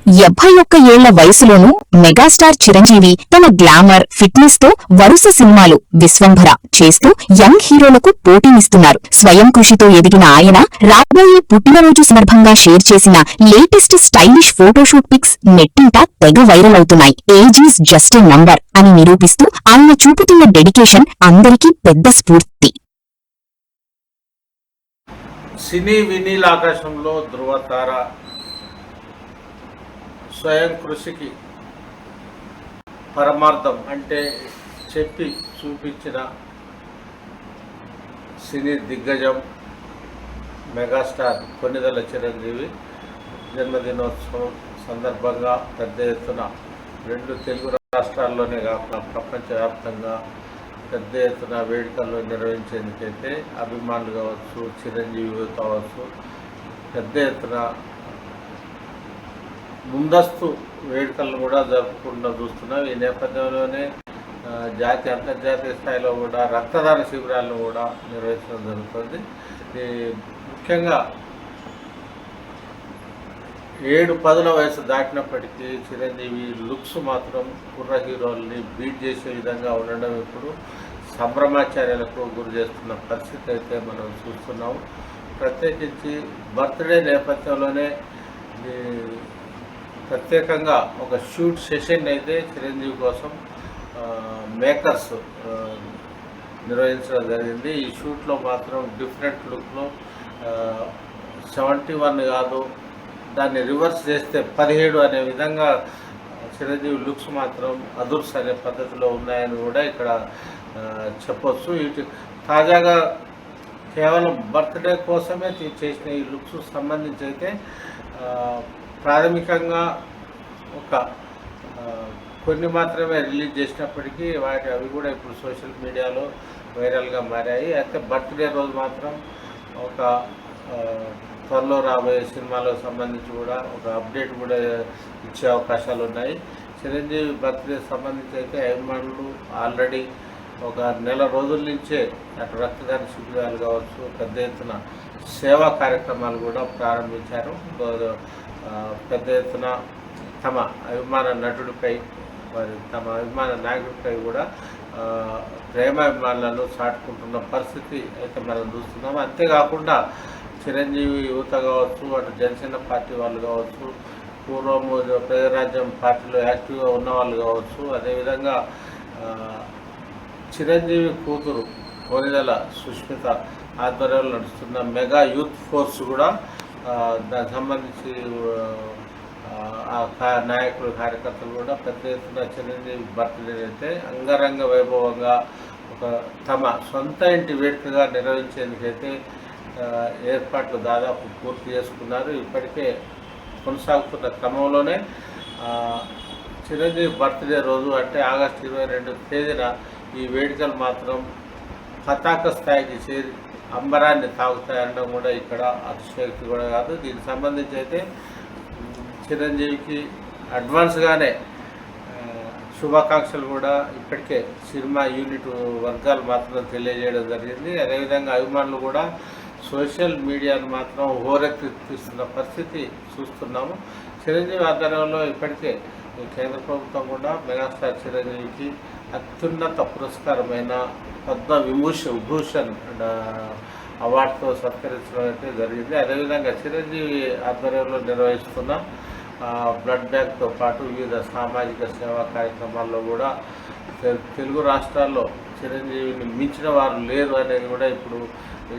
71 ఏళ్ల వయసులోనూ మెగాస్టార్ చిరంజీవి తన glamour, fitness తో వరుస సినిమాలు విశ్వంభర చేస్తూ యంగ్ హీరోలకు పోటీనిస్తున్నారు. స్వయం కృషితో ఎదిగిన ఆయన రాబోయే పుట్టినరోజు సందర్భంగా షేర్ చేసిన లేటెస్ట్ స్టైలిష్ ఫోటోషూట్ పిక్స్ నెట్టింట తెగ వైరల్ అవుతున్నాయి. Age is just a number అని నిరూపిస్తూ ఆయన చూపుతున్న డెడికేషన్ అందరికీ పెద్ద స్ఫూర్తి. సినీ వినీల్ ఆకాశంలో ధృవతార స్వయం కృషికి పరమార్థం అంటే చెప్పి చూపించిన సినీ దిగ్గజం మెగాస్టార్ కొణిదెల చిరంజీవి జన్మదినోత్సవం సందర్భంగా పెద్ద ఎత్తున 2 తెలుగు రాష్ట్రాల్లోనే కాకుండా ప్రపంచవ్యాప్తంగా పెద్ద ఎత్తున వేడుకల్లో నిర్వహించేందుకైతే అభిమానులు కావచ్చు, చిరంజీవి కావచ్చు, పెద్ద ఎత్తున ముందస్తు వేడుకలను కూడా జరుపుకుంటూ చూస్తున్నాం. ఈ నేపథ్యంలోనే జాతీయ అంతర్జాతీయ స్థాయిలో కూడా రక్తదాన శిబిరాలను కూడా నిర్వహించడం జరుగుతుంది. ముఖ్యంగా 7-10 వయసు దాటినప్పటికీ చిరంజీవి లుక్స్ మాత్రం కుర్ర హీరోల్ని బీట్ చేసే విధంగా ఉండడం ఇప్పుడు సంభ్రమాచార్యాలకు గురి చేస్తున్న పరిస్థితి అయితే మనం చూస్తున్నాము. ప్రత్యేకించి బర్త్డే నేపథ్యంలోనే ప్రత్యేకంగా ఒక షూట్ సెషన్ అయితే చిరంజీవి కోసం మేకర్స్ నిర్వహించడం జరిగింది. ఈ షూట్లో మాత్రం డిఫరెంట్ లుక్లో 71 కాదు, దాన్ని రివర్స్ చేస్తే 17 అనే విధంగా చిరంజీవి లుక్స్ మాత్రం అదుర్స్ అనే పద్ధతిలో ఉన్నాయని కూడా ఇక్కడ చెప్పొచ్చు. ఇటు తాజాగా కేవలం బర్త్డే కోసమే చేసిన ఈ లుక్స్ సంబంధించి అయితే ప్రాథమికంగా ఒక కొన్ని మాత్రమే రిలీజ్ చేసినప్పటికీ అవి కూడా ఇప్పుడు సోషల్ మీడియాలో వైరల్గా మారాయి. అయితే బర్త్డే రోజు మాత్రం ఒక త్వరలో రాబోయే సినిమాలకు సంబంధించి కూడా ఒక అప్డేట్ కూడా ఇచ్చే అవకాశాలు ఉన్నాయి. చిరంజీవి బర్త్డే సంబంధించి అయితే అభిమానులు ఆల్రెడీ ఒక నెల రోజుల నుంచే అటు రక్తదాన శిబిరాలు కావచ్చు, పెద్ద ఎత్తున సేవా కార్యక్రమాలు కూడా ప్రారంభించారు. పెద్ద ఎత్తున తమ అభిమాన నటుడిపై మరి తమ అభిమాన నాయకుడిపై కూడా ప్రేమాభిమానులను చాటుకుంటున్న పరిస్థితి అయితే మనం చూస్తున్నాం. అంతేకాకుండా చిరంజీవి యువత కావచ్చు, అటు జనసేన పార్టీ వాళ్ళు కావచ్చు, పూర్వము ప్రజారాజ్యం పార్టీలో యాక్టివ్గా ఉన్న వాళ్ళు కావచ్చు, అదేవిధంగా చిరంజీవి కూతురు కొణిదెల సుష్మిత ఆధ్వర్యంలో నడుస్తున్న మెగా యూత్ ఫోర్స్ కూడా దానికి సంబంధించి నాయకులు, కార్యకర్తలు కూడా పెద్ద ఎత్తున చిరంజీవి బర్త్డే అయితే అంగరంగ వైభవంగా ఒక తమ సొంత ఇంటి వేడుకగా నిర్వహించేందుకైతే ఏర్పాట్లు దాదాపు పూర్తి చేసుకున్నారు. ఇప్పటికే కొనసాగుతున్న క్రమంలోనే చిరంజీవి బర్త్డే రోజు అంటే ఆగస్టు 22 తేదీన ఈ వేడుకలు మాత్రం పతాక స్థాయికి చేరి అంబరాన్ని తాగుతాయనడం కూడా ఇక్కడ అతిశయోక్తి కూడా కాదు. దీనికి సంబంధించి అయితే చిరంజీవికి అడ్వాన్స్గానే శుభాకాంక్షలు కూడా ఇప్పటికే సినిమా యూనిట్ వర్గాలు మాత్రం తెలియజేయడం జరిగింది. అదేవిధంగా అభిమానులు కూడా సోషల్ మీడియాను మాత్రం హోరెత్తిస్తున్న పరిస్థితి చూస్తున్నాము. చిరంజీవి ఆధ్వర్యంలో ఇప్పటికే కేంద్ర ప్రభుత్వం కూడా మెగాస్టార్ చిరంజీవికి అత్యున్నత పురస్కారమైన పద్మ విభూషణ్ అవార్డుతో సత్కరించడం అయితే జరిగింది. అదేవిధంగా చిరంజీవి ఆధ్వర్యంలో నిర్వహిస్తున్న బ్లడ్ బ్యాంక్తో పాటు వివిధ సామాజిక సేవా కార్యక్రమాల్లో కూడా తెలుగు రాష్ట్రాల్లో చిరంజీవిని మించిన వారు లేరు అనేది కూడా ఇప్పుడు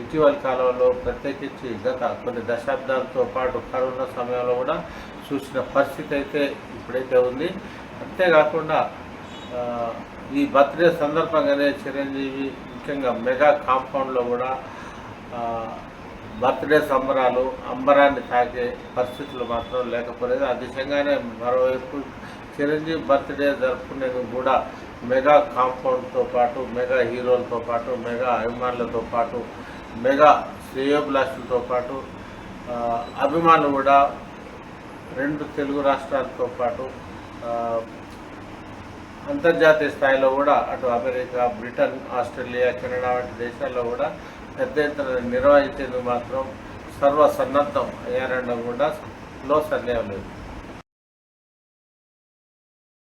ఇటీవల కాలంలో ప్రత్యేకించి గత కొన్ని దశాబ్దాలతో పాటు కరోనా సమయంలో కూడా చూసిన పరిస్థితి అయితే ఇప్పుడైతే ఉంది. అంతేకాకుండా ఈ బర్త్డే సందర్భంగానే చిరంజీవి ముఖ్యంగా మెగా కాంపౌండ్లో కూడా బర్త్డే సంబరాలు అంబరాన్ని తాకే పరిస్థితులు మాత్రం లేకపోలేదు. ఆ దిశగానే మరోవైపు చిరంజీవి బర్త్డే జరుపుకునేందుకు కూడా మెగా కాంపౌండ్తో పాటు మెగా హీరోలతో పాటు మెగా అభిమానులతో పాటు మెగా శ్రేయోభిలాషులతో పాటు అభిమానులు కూడా 2 తెలుగు రాష్ట్రాలతో పాటు అంతర్జాతీయ స్థాయిలో కూడా అటు అమెరికా, బ్రిటన్, ఆస్ట్రేలియా, కెనడా వంటి దేశాల్లో కూడా పెద్ద ఎత్తున నిర్వహించేందుకు మాత్రం సర్వసన్నద్ధం అయ్యారనడం కూడా సందేహం లేదు.